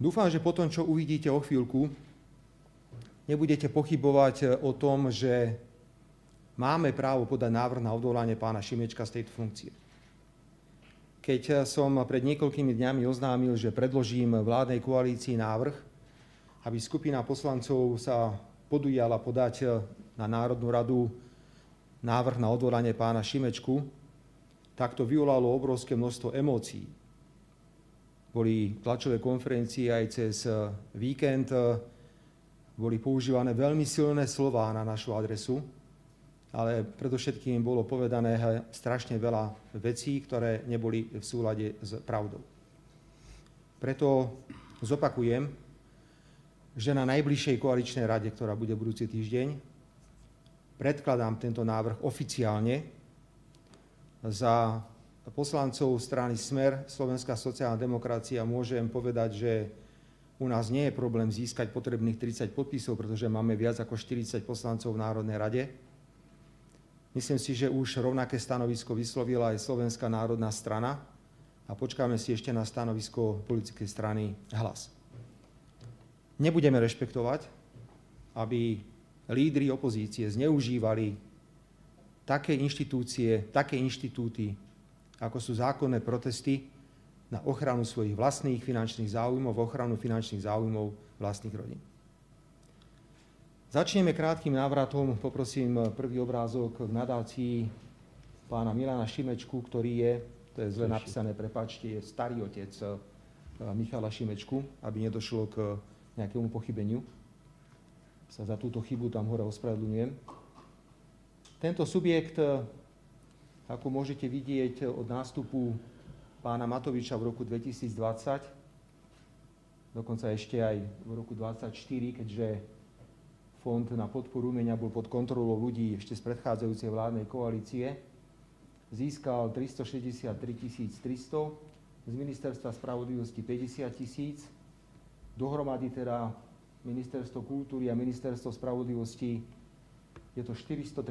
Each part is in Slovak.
Dúfam, že po tom, čo uvidíte o chvíľku, nebudete pochybovať o tom, že máme právo podať návrh na odvolanie pána Šimečka z tejto funkcie. Keď som pred niekoľkými dňami oznámil, že predložím vládnej koalícii návrh, aby skupina poslancov sa podujala podať na Národnú radu návrh na odvolanie pána Šimečku, tak to vyvolalo obrovské množstvo emócií. Boli tlačové konferencie aj cez víkend, boli používané veľmi silné slová na našu adresu, ale predovšetkým bolo povedané strašne veľa vecí, ktoré neboli v súlade s pravdou. Preto zopakujem, že na najbližšej koaličnej rade, ktorá bude budúci týždeň, predkladám tento návrh oficiálne za poslancov strany Smer, Slovenská sociálna demokracia. Môžem povedať, že u nás nie je problém získať potrebných 30 podpisov, pretože máme viac ako 40 poslancov v Národnej rade. Myslím si, že už rovnaké stanovisko vyslovila aj Slovenská národná strana a počkáme si ešte na stanovisko politickej strany Hlas. Nebudeme rešpektovať, aby lídri opozície zneužívali také inštitúcie, také inštitúty, ako sú zákonné protesty, na ochranu svojich vlastných finančných záujmov, ochranu finančných záujmov vlastných rodín. Začneme krátkym návratom. Poprosím prvý obrázok k nadácii pána Milana Šimečku, ktorý je, to je zle napísané, prepáčte, je starý otec Michala Šimečku, aby nedošlo k nejakému pochybeniu. Sa za túto chybu tam hore ospravedlňujem. Tento subjekt, ako môžete vidieť od nástupu pána Matoviča v roku 2020, dokonca ešte aj v roku 2024, keďže Fond na podporu umenia bol pod kontrolou ľudí ešte z predchádzajúcej vládnej koalície, získal 363 300, z Ministerstva spravodlivosti 50 000, dohromady teda Ministerstvo kultúry a Ministerstvo spravodlivosti je to 413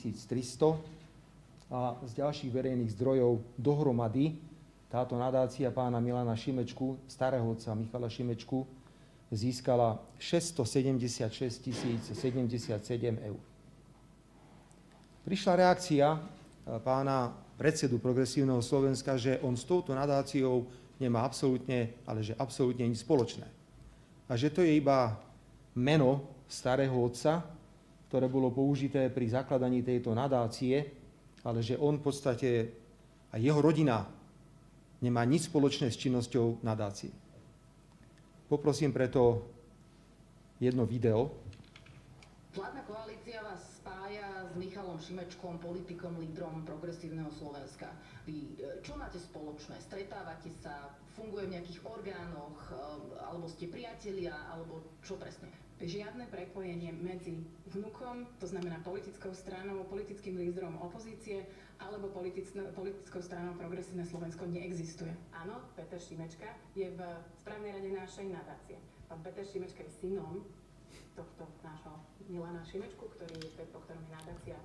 300 a z ďalších verejných zdrojov dohromady táto nadácia pána Milana Šimečku, starého otca Michala Šimečku, získala 676 077 eur. Prišla reakcia pána predsedu Progresívneho Slovenska, že on s touto nadáciou nemá absolútne, ale že absolútne nič spoločné. A že to je iba meno starého otca, ktoré bolo použité pri zakladaní tejto nadácie, ale že on v podstate a jeho rodina nemá nič spoločné s činnosťou nadácie. Poprosím preto jedno video. Vládna koalícia vás spája s Michalom Šimečkom, politikom, lídrom Progresívneho Slovenska. Vy čo máte spoločné? Stretávate sa, funguje v nejakých orgánoch, alebo ste priatelia, alebo čo presne? Žiadne prepojenie medzi vnukom, to znamená politickou stranou, politickým lídrom opozície, alebo politickou stranou Progresívne Slovensko neexistuje. Áno, Peter Šimečka je v správnej rade našej nadácie. Pán Peter Šimečka je synom tohto nášho Milana Šimečku, po ktorom je nadácia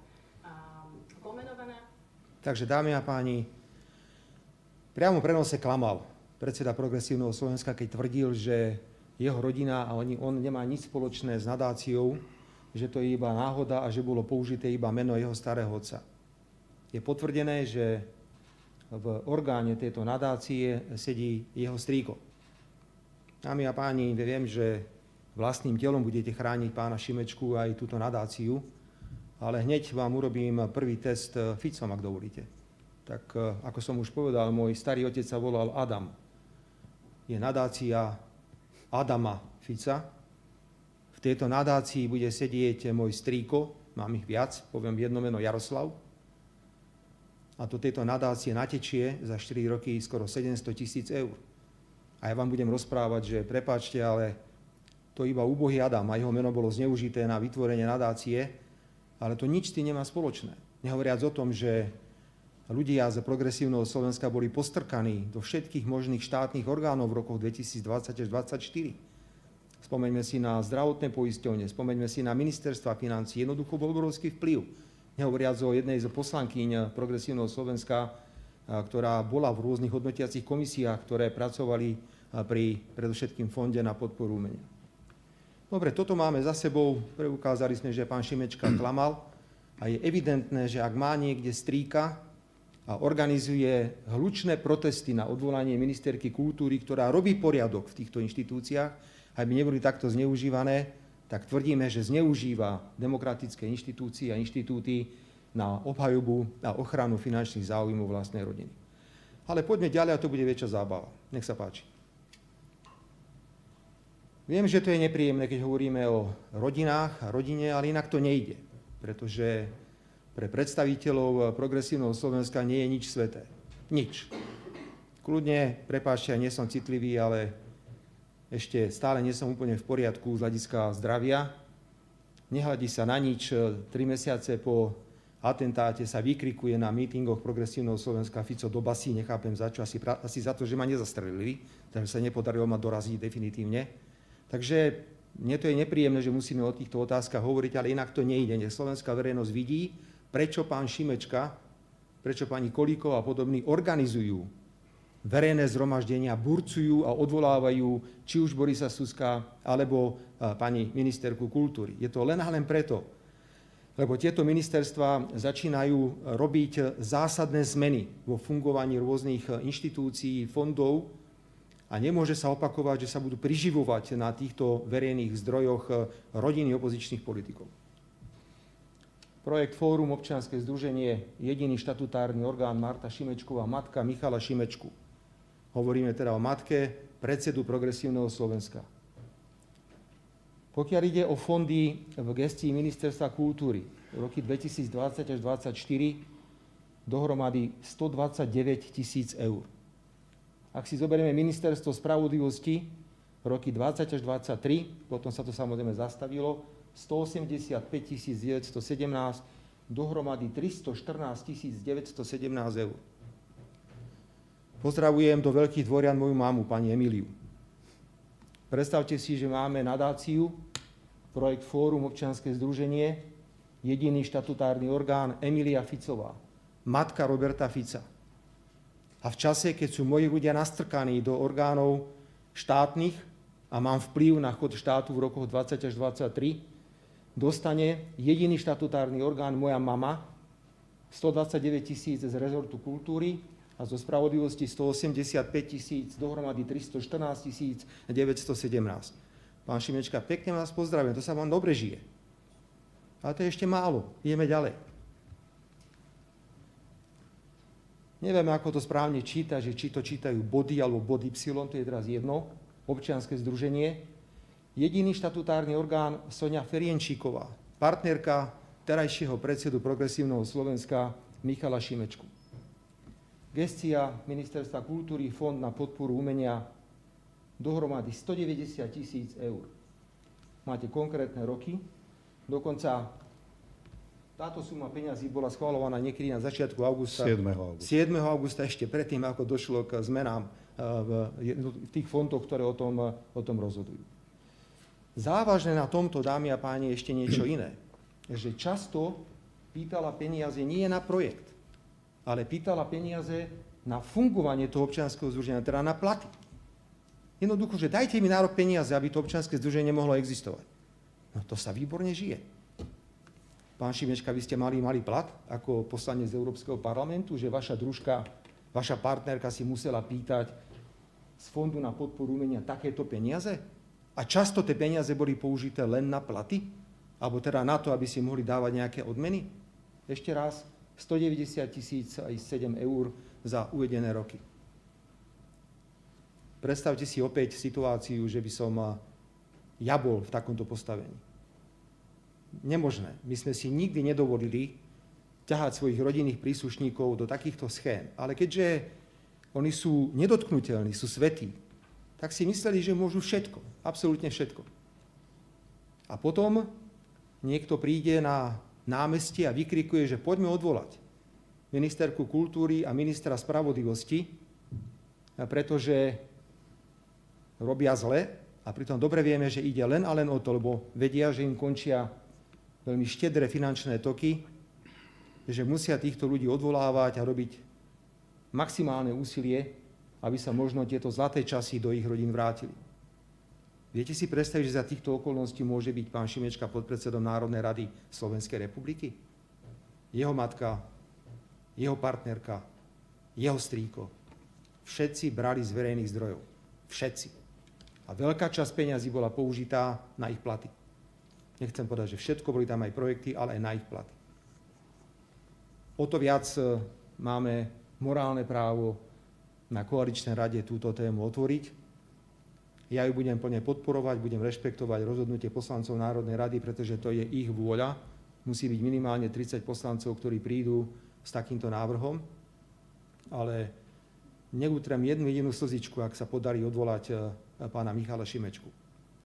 pomenovaná. Takže, dámy a páni, priamo v prenose klamal predseda Progresívneho Slovenska, keď tvrdil, že jeho rodina a on nemá nič spoločné s nadáciou, že to je iba náhoda a že bolo použité iba meno jeho starého otca. Je potvrdené, že v orgáne tejto nadácie sedí jeho strýko. Dámy a páni, viem, že vlastným telom budete chrániť pána Šimečku aj túto nadáciu, ale hneď vám urobím prvý test Ficom, ak dovolíte. Tak ako som už povedal, môj starý otec sa volal Adam. Je nadácia Adama Fica. V tejto nadácii bude sedieť môj strýko, mám ich viac, poviem jedno meno Jaroslav. A do tejto nadácie natečie za 4 roky skoro 700 000 eur. A ja vám budem rozprávať, že prepáčte, ale to iba úbohý Adam a jeho meno bolo zneužité na vytvorenie nadácie, ale to nič s tým nemá spoločné. Nehovoriac o tom, že ľudia z Progresívneho Slovenska boli postrkaní do všetkých možných štátnych orgánov v rokoch 2020 až 2024. Spomeňme si na zdravotné poisťovne, spomeňme si na ministerstva financií. Jednoducho bol obrovský vplyv. Nehovoriac o jednej z poslankyň Progresívneho Slovenska, ktorá bola v rôznych hodnotiacich komisiách, ktoré pracovali pri predovšetkým fonde na podporu umenia. Dobre, toto máme za sebou, preukázali sme, že pán Šimečka klamal a je evidentné, že ak má niekde strýka a organizuje hlučné protesty na odvolanie ministerky kultúry, ktorá robí poriadok v týchto inštitúciách, aby neboli takto zneužívané, tak tvrdíme, že zneužíva demokratické inštitúcie a inštitúty na obhajobu a ochranu finančných záujmov vlastnej rodiny. Ale poďme ďalej a to bude väčšia zábava. Nech sa páči. Viem, že to je nepríjemné, keď hovoríme o rodinách a rodine, ale inak to nejde, pretože pre predstaviteľov progresívneho Slovenska nie je nič sveté. Nič. Kľudne, prepáčte, ja nie som citlivý, ale ešte stále nie som úplne v poriadku z hľadiska zdravia. Nehľadí sa na nič. 3 mesiace po atentáte sa vykrikuje na mítingoch progresívneho Slovenska Fico do basy, nechápem za čo, asi za to, že ma nezastrelili, takže sa nepodarilo ma doraziť definitívne. Takže mne to je nepríjemné, že musíme o týchto otázkach hovoriť, ale inak to nejde. Nech slovenská verejnosť vidí, prečo pán Šimečka, prečo pani Kolíková a podobní organizujú verejné zhromaždenia, burcujú a odvolávajú či už Borisa Suska, alebo pani ministerku kultúry. Je to len a len preto, lebo tieto ministerstvá začínajú robiť zásadné zmeny vo fungovaní rôznych inštitúcií, fondov a nemôže sa opakovať, že sa budú priživovať na týchto verejných zdrojoch rodiny opozičných politikov. Projekt Fórum, občianske združenie, jediný štatutárny orgán Marta Šimečková, matka Michala Šimečku. Hovoríme teda o matke predsedu Progresívneho Slovenska. Pokiaľ ide o fondy v gestii Ministerstva kultúry, roky 2020 až 2024 dohromady 129 000 eur. Ak si zoberieme Ministerstvo spravodlivosti, roky 20 až 23, potom sa to samozrejme zastavilo, 185 917, dohromady 314 917 eur. Pozdravujem do Veľkých Dvorian moju mamu, pani Emíliu. Predstavte si, že máme nadáciu, projekt Fórum, občianske združenie, jediný štatutárny orgán Emília Ficová, matka Roberta Fica. A v čase, keď sú moji ľudia nastrkaní do orgánov štátnych a mám vplyv na chod štátu v rokoch 20 až 23, dostane jediný štatutárny orgán, moja mama, 129 000 z rezortu kultúry a zo spravodlivosti 185 000, dohromady 314 917. Pán Šimečka, pekne vás pozdravujem, to sa vám dobre žije. Ale to je ešte málo, ideme ďalej. Neviem, ako to správne číta, že či to čítajú body alebo bod Y, to je teraz jedno, občianske združenie. Jediný štatutárny orgán Soňa Ferienčíková, partnerka terajšieho predsedu Progresívneho Slovenska Michala Šimečku. Gestia Ministerstva kultúry, Fond na podporu umenia, dohromady 190 000 eur. Máte konkrétne roky, dokonca táto suma peňazí bola schvaľovaná niekedy na začiatku augusta. 7. augusta, ešte predtým, ako došlo k zmenám v tých fondoch, ktoré o tom rozhodujú. Závažné na tomto, dámy a páni, ešte niečo iné. Že často pýtala peniaze nie na projekt, ale pýtala peniaze na fungovanie toho občianskeho združenia, teda na platy. Jednoducho, že dajte mi nárok peniaze, aby to občianske združenie mohlo existovať. No to sa výborne žije. Pán Šimečka, vy ste mali plat ako poslanec z Európskeho parlamentu, že vaša družka, vaša partnerka si musela pýtať z Fondu na podporu umenia takéto peniaze? A často tie peniaze boli použité len na platy? Alebo teda na to, aby si mohli dávať nejaké odmeny? Ešte raz, 190 007 eur za uvedené roky. Predstavte si opäť situáciu, že by som ja bol v takomto postavení. Nemožné. My sme si nikdy nedovolili ťahať svojich rodinných príslušníkov do takýchto schém. Ale keďže oni sú nedotknuteľní, sú svätí, tak si mysleli, že môžu všetko. Absolútne všetko. A potom niekto príde na námestie a vykrikuje, že poďme odvolať ministerku kultúry a ministra spravodlivosti, pretože robia zle a pritom dobre vieme, že ide len a len o to, lebo vedia, že im končia veľmi štedré finančné toky, že musia týchto ľudí odvolávať a robiť maximálne úsilie, aby sa možno tieto zlaté časy do ich rodín vrátili. Viete si predstaviť, že za týchto okolností môže byť pán Šimečka podpredsedom Národnej rady Slovenskej republiky? Jeho matka, jeho partnerka, jeho strýko. Všetci brali z verejných zdrojov. Všetci. A veľká časť peňazí bola použitá na ich platy. Nechcem povedať, že všetko, boli tam aj projekty, ale aj na ich platy. O to viac máme morálne právo na koaličnej rade túto tému otvoriť. Ja ju budem plne podporovať, budem rešpektovať rozhodnutie poslancov Národnej rady, pretože to je ich vôľa. Musí byť minimálne 30 poslancov, ktorí prídu s takýmto návrhom. Ale neutrem jednu jedinú slzičku, ak sa podarí odvolať pána Michala Šimečku.